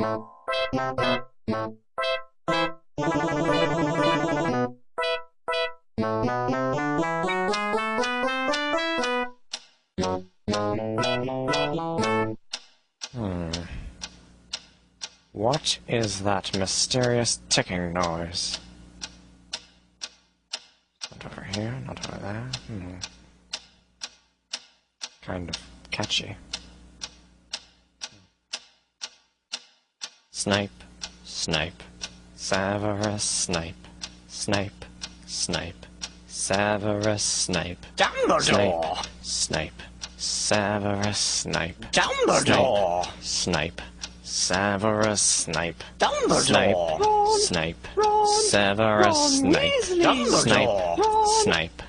What is that mysterious ticking noise? Not over here, not over there. Kind of catchy. Snape, Snape, Severus Snape, Snape, Snape, Severus Snape, Dumbledore! Snape, Severus Snape, Dumbledore! Snape, Severus Snape, Dumbledore! Snape, Severus Snape, Snape, Snape,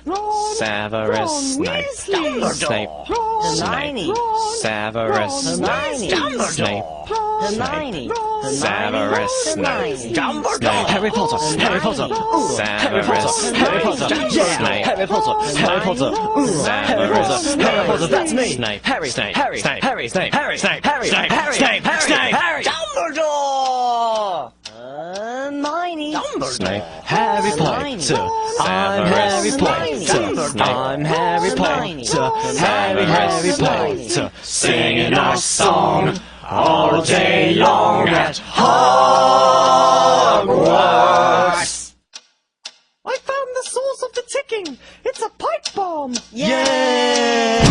Severus Snape, Snape, Hermione! Severus Snape, Snape, Hermione! Severus Snape, Dumbledore! Harry Potter, Harry Potter, Severus Harry Potter, Snape, Harry Potter, Harry Potter, Harry Potter, Harry Potter, that's me! Snape, Harry, Snape, Harry, Snape, Harry, Snape, Harry, Snape, Harry, Snape, Harry, Snape, Harry, Snape, Dumbledore! Hermione! Snape, Harry Potter, I'm Harry Potter, I'm Harry Potter, Harry Potter, singing our song all day long at Hogwarts. I found the source of the ticking! It's a pipe bomb! Yeah!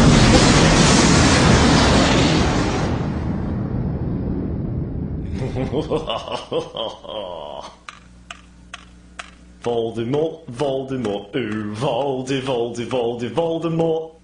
Voldemort, Voldemort, ooh, Voldemort.